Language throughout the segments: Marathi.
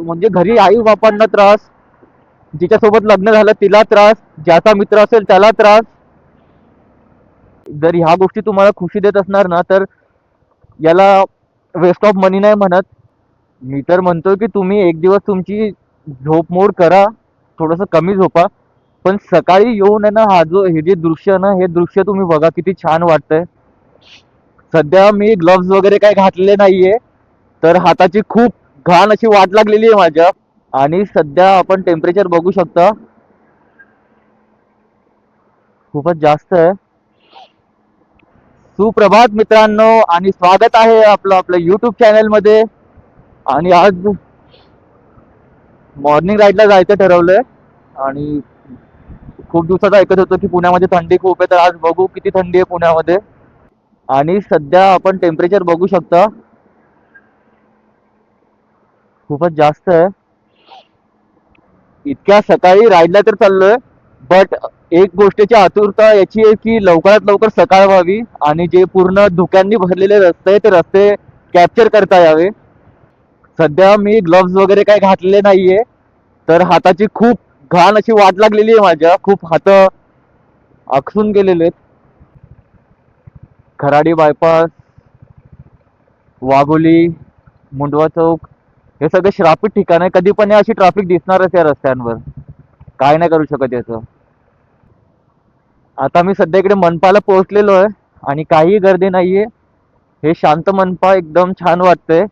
म्हणजे घरी आई बापांना त्रास, जिच्यासोबत लग्न झालं तिला त्रास, ज्याचा मित्र असेल त्याला त्रास. जर ह्या गोष्टी तुम्हाला खुशी देत असणार ना, तर याला वेस्ट ऑफ मनी नाही म्हणत. मी तर म्हणतोय की तुम्ही एक दिवस तुमची झोप मोड करा, थोडस कमी झोपा, पण सकाळी येऊन आहे ना, हे जे दृश्य ना, हे दृश्य तुम्ही बघा, किती छान वाटतंय. सध्या मी ग्लोव्स वगैरे काही घातलेले नाहीये, तर हाताची खूप घाण अशी वाट लागलेली आहे माझ्या. आणि सध्या आपण टेम्परेचर बघू शकता, खूपच जास्त आहे. सुप्रभात मित्रांनो, आणि स्वागत आहे आपलं आपलं युट्यूब चॅनल मध्ये. आणि आज मॉर्निंग राईडला जायचं ठरवलंय. आणि खूप दिवसात ऐकत होतो की पुण्यामध्ये थंडी खूप आहे, तर आज बघू किती थंडी आहे पुण्यामध्ये. आणि सध्या आपण टेम्परेचर बघू शकता, खूपच जास्त आहे. इतक्या सकाळी राईडला तर चाललोय, बट एक गोष्टीची आतुरता याची आहे की लवकरात लवकर सकाळ व्हावी आणि जे पूर्ण धुक्यांनी भरलेले रस्ते आहे ते रस्ते कॅप्चर करता यावे. सध्या मी ग्लोव्स वगैरे काही घातलेले नाहीये, तर हाताची खूप घाण अशी वाट लागलेली आहे माझ्या, खूप हात आकसून गेलेले आहेत. खराडी बायपास, वाघोली, मुंडवा चौक, हे सगळे श्रापित ठिकाण आहे. कधी पण अशी ट्रॅफिक दिसणारच या रस्त्यांवर, काय नाही करू शकत याचं. आता मी सध्या इकडे मनपाला पोहोचलेलो आहे आणि काही गर्दी नाहीये. हे शांत मनपा एकदम छान वाटतंय.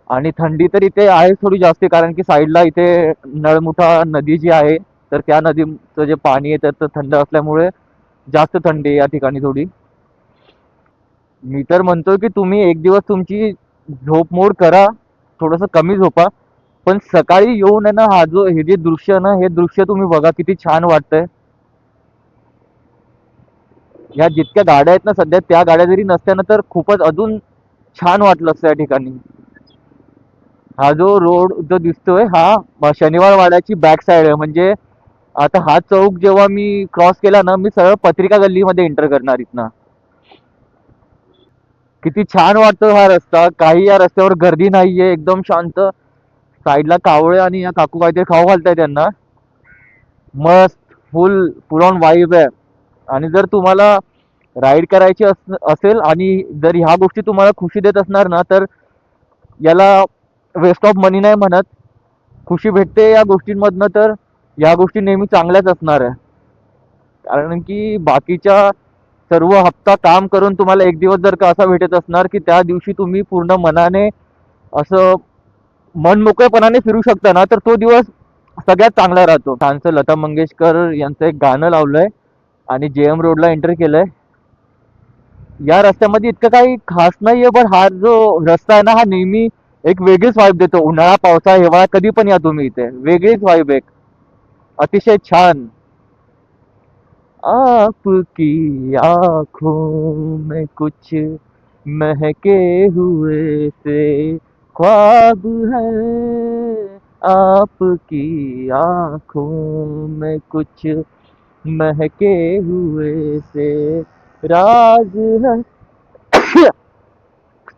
आणि थंडी तर इथे आहे थोडी जास्ती, कारण की साईडला इथे नळमुठा नदी जी आहे, तर त्या नदीचं जे पाणी आहे तर थंड असल्यामुळे जास्त थंडी आहे या ठिकाणी थोडी. मी तर म्हणतोय की तुम्ही एक दिवस तुमची झोप मोड करा, थोडस कमी झोपा, पण सकाळी येऊन आहे ना, हे जे दृश्य ना, हे दृश्य तुम्ही बघा, किती छान वाटतंय. ह्या जितक्या गाड्या आहेत ना सध्या, त्या गाड्या जरी नसत्या ना, तर खूपच अजून छान वाटलं असतं या ठिकाणी. हा जो रोड जो दिसतोय, हा शनिवार वाड्याची बॅक साइड आहे. म्हणजे आता हा चौक जेव्हा मी क्रॉस केला ना, मी सरळ पत्रिका गल्लीमध्ये एंटर करणार इथनं. किती छान वाटतो हा रस्ता, काही या रस्त्यावर गर्दी नाहीये, एकदम शांत. साईडला कावळे आणि या काकू काहीतरी खाऊ घालताय त्यांना. मस्त, फुल फुल ऑन वाईब आहे. आणि जर तुम्हाला राईड करायची असेल आणि जर ह्या गोष्टी तुम्हाला खुशी देत असणार ना, तर याला वेस्ट ऑफ मनी नाही म्हणत. खुशी भेटते या गोष्टींमधनं, तर या गोष्टी नेहमी चांगल्याच असणार आहे. कारण की बाकीच्या सर्व हप्ता काम करून तुम्हाला एक दिवस जर का असा भेटत असणार की त्या दिवशी तुम्ही पूर्ण मनाने असं मन मोकळेपणाने फिरू शकता ना, तर तो दिवस सगळ्यात चांगला राहतो. छानसं लता मंगेशकर यांचं एक गाणं लावलंय आणि JM रोडला एंटर केलंय. या रस्त्यामध्ये इतकं काही खास नाहीये, पण हा जो रस्ता आहे ना, हा नेहमी एक वेगळीच वाईब देतो. उन्हाळा पावसाळा हिवाळा कधी पण या तुम्ही, इथे वेगळीच वाईब, एक अतिशय छान. आपकी आंखों में कुछ महके हुए से ख्वाब है, आपकी आंखों में कुछ महके हुए से राज है.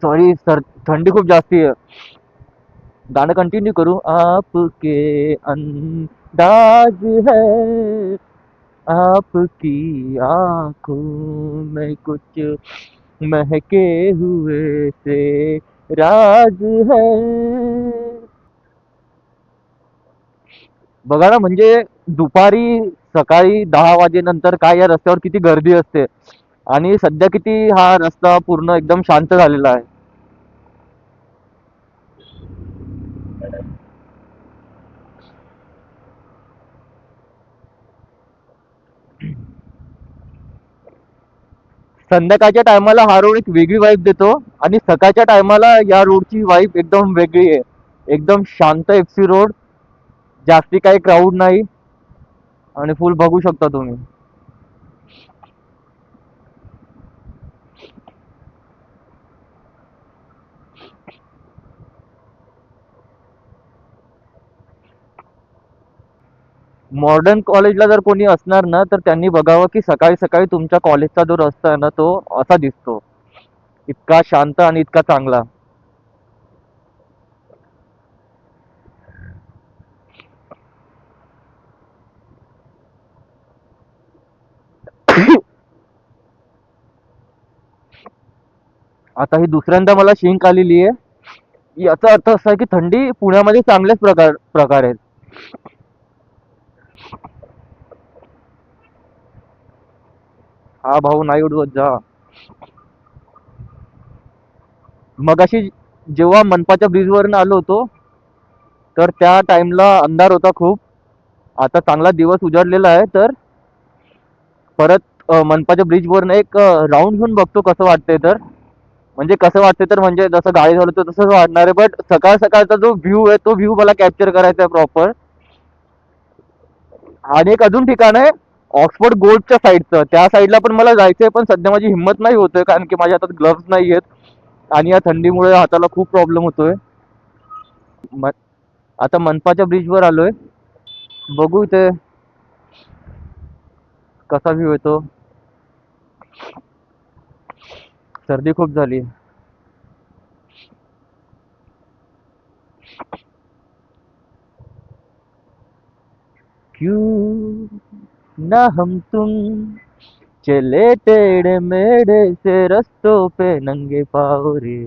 सॉरी सर, थंडी खूप जास्ती आहे. गाणं कंटिन्यू करू. आपके अंदाज है, आपकी आंखों में कुछ महके हुए से राज है. बघा ना, म्हणजे दुपारी सकाळी 10 वाजेनंतर काय या रस्त्यावर किती गर्दी असते, आणि सध्या किती हा रस्ता पूर्ण एकदम शांत झालेला आहे. संध्याकाळच्या टायमाला हा रोड एक वेगळी वाईब देतो, आणि सकाळच्या टायमाला या रोडची वाईब एकदम वेगळी आहे. एकदम शांत FC रोड, जास्ती काही क्राऊड नाही, आणि फुल बघू शकता तुम्ही. मॉडर्न कॉलेजला जर कोणी असणार ना, तर त्यांनी बघावं की सकाळी सकाळी तुमच्या कॉलेजचा जो रस्ता आहे ना, तो असा दिसतो, इतका शांत आणि इतका चांगला. आता ही दुसऱ्यांदा मला शिंक आलेली आहे. याचा अर्थ असा आहे की थंडी पुण्यामध्ये चांगल्याच प्रकार आहेत. हा भाऊ नाही उडवत जा. मगाशी जेव्हा मनपाच्या ब्रिजवरून आलो होतो तर त्या टाइमला अंधार होता खूप. आता चांगला दिवस उजाडलेला आहे. तर परत मनपाच्या ब्रिजवरून एक राऊंड घेऊन बघतो कसं वाटतंय. तर म्हणजे कसं वाटतंय तर म्हणजे जसं गाडी चालवतो तसंच वाटणार आहे. बट सकाळ सकाळचा जो व्ह्यू आहे तो व्ह्यू मला कॅप्चर करायचा आहे प्रॉपर. आणि एक अजून ठिकाण आहे ऑक्सफोर्ड गोल्डच्या साईडचं. त्या साईडला पण मला जायचंय पण सध्या माझी हिंमत नाही होतोय कारण की माझ्या हातात ग्लव्स नाही आहेत आणि या थंडीमुळे हाताला खूप प्रॉब्लेम होतोय. म- आता मनपाच्या ब्रिजवर आलोय. बघू इथे कसा व्ह्यू येतो. सर्दी खूप झाली. क्यों ना हम तुम चले टेढ़े मेढ़े से रस्तों पे नंगे पाँव रे,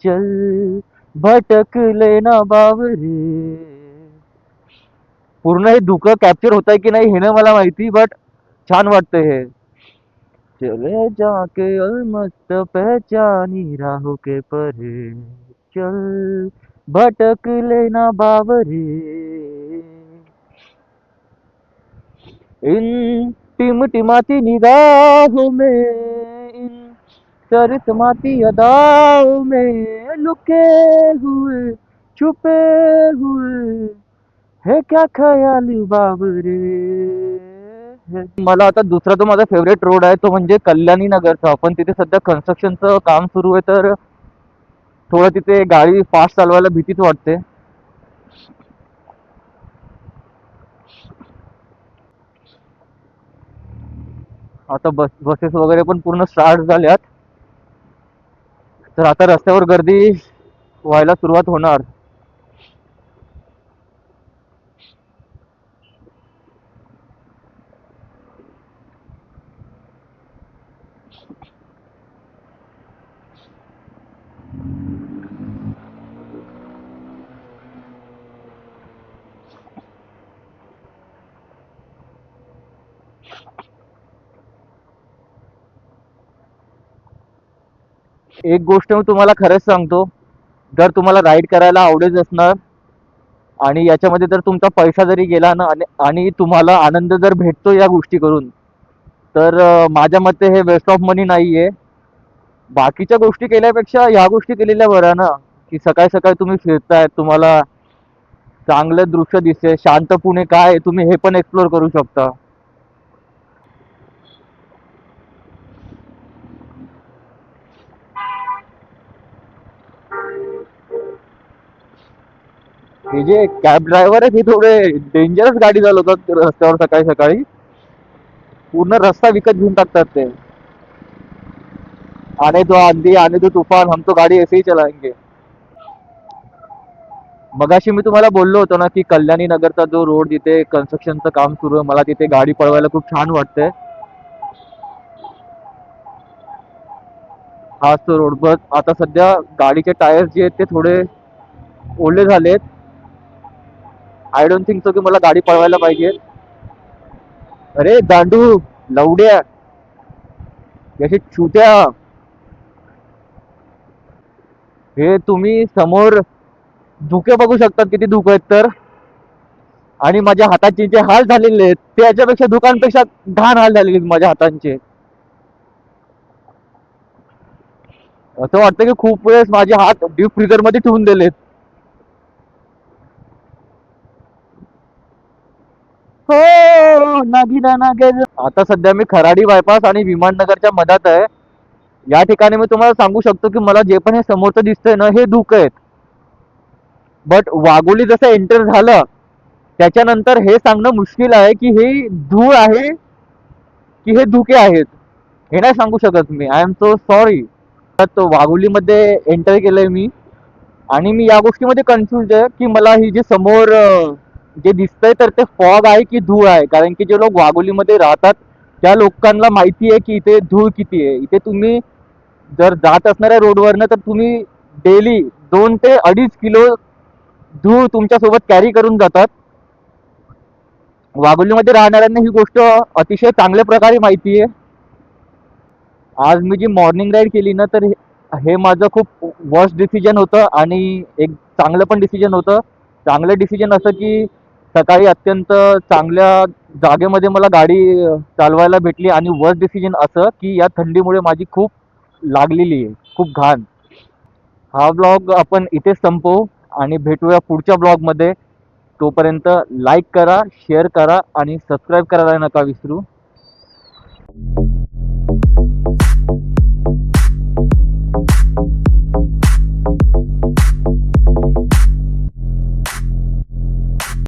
चल भटक लेना बावरे. पूर्ण हे धुकं कॅप्चर होत आहे की नाही हे ना मला माहिती. बट छान वाटतंय हे. चले जाके अलमस्त पहचानी राहों के परे, चल भटक लेना बावरे. इन टिमटिमाती निगाहों में, इन सरसमाती अदाओं में लुके हुए छुपे हुए है क्या ख्याल बाबरे. मला आता दुसरा तो माझा फेवरेट रोड आहे तो म्हणजे कल्याणी नगरचा. पण तिथे सध्या कन्स्ट्रक्शनचं काम सुरू आहे तर थोडं तिथे गाडी फास्ट चालवायला भीतीच वाटते. आता बसेस वगैरे पण पूर्ण स्टार्ट झाल्यात. तर आता रस्त्यावर गर्दी व्हायला सुरुवात होणार. एक गोष्ट मी तुम्हाला खरंच सांगतो. जर तुम्हाला राईड करायला आवडेल असणार आणि याच्यामध्ये जर तुमचा पैसा जरी गेला ना आणि तुम्हाला आनंद जर भेटतो या गोष्टी करून तर माझ्या मते हे वेस्ट ऑफ मनी नाहीये. बाकीच्या गोष्टी केल्यापेक्षा ह्या गोष्टी केलेल्या बऱ्या ना. की सकाळी सकाळी तुम्ही फिरताय, तुम्हाला चांगलं दृश्य दिसते, शांत पुणे काय आहे तुम्ही हे पण एक्सप्लोर करू शकता. हे जे कॅब ड्रायव्हर आहेत हे थोडे डेंजरस गाडी चालवतात रस्त्यावर सकाळी सकाळी. पूर्ण रस्ता विकत घेऊन टाकतात ते. आने दो आंधी आने दो तूफान हम तो गाडी ऐसे ही चलाएंगे. मगाशी मी तुम्हाला बोललो होतो ना की कल्याणी नगरचा जो रोड जिथे कन्स्ट्रक्शनचं काम सुरू आहे मला तिथे गाडी पळवायला खूप छान वाटतंय. हाच तो रोड. बस आता सध्या गाडीचे टायर्स जे आहेत ते थोडे ओले झालेत. आय डोंट थिंक सो की मला गाडी पळवायला पाहिजे. अरे दांडू लवड्या याची छुट्या. हे तुम्ही समोर धुके बघू शकतात किती धुके आहेत तर. आणि माझ्या हाताचे जे हाल झालेले आहेत ते याच्यापेक्षा धुकांपेक्षा घाण हाल झालेले आहेत माझ्या हातांचे. असं वाटतं की खूप वेळेस माझे हात डीप फ्रीजर मध्ये ठेवून दिलेत. हो नागिना नागेल. आता सध्या मी खराडी बायपास आणि विमाननगरच्या मधात आहे. या ठिकाणी मी तुम्हाला सांगू शकतो की मला जे पण हे समोरचं दिसतंय ना हे धुकं आहेत. बट वाघोली जसं एंटर झालं त्याच्यानंतर हे सांगणं मुश्किल आहे की हे धूळ आहे की हे धुके आहेत. हे नाही सांगू शकत मी. I am so sorry. तो वाघोलीमध्ये एंटर केलंय मी आणि मी या गोष्टीमध्ये कन्फ्युज आहे की मला ही जे समोर जे दिसतंय तर ते फॉग आहे की धूळ आहे. कारण की जे लोक वाघोलीमध्ये राहतात त्या लोकांना माहिती आहे की इथे धूळ किती आहे. इथे तुम्ही जर जात असणाऱ्या रोडवरनं तर तुम्ही डेली 2 ते 2.5 किलो धूळ तुमच्यासोबत कॅरी करून जातात. वाघोलीमध्ये राहणाऱ्यांना ही गोष्ट अतिशय चांगल्या प्रकारे माहिती आहे. आज मी जी मॉर्निंग राईड केली ना, तर हे माझं खूप वर्स्ट डिसिजन होतं आणि एक चांगलं पण डिसिजन होतं. चांगलं डिसिजन असं की सकाळी अत्यंत चांगल्या जागेमध्ये मला गाडी चालवायला भेटली आणि वर्स्ट डिसिजन असं की या थंडीमुळे माझी खूप लागलेली आहे, खूप घाण. हा ब्लॉग आपण इथेच संपवू आणि भेटूया पुढच्या ब्लॉगमध्ये. तोपर्यंत लाईक करा, शेअर करा आणि सबस्क्राईब करायला नका विसरू.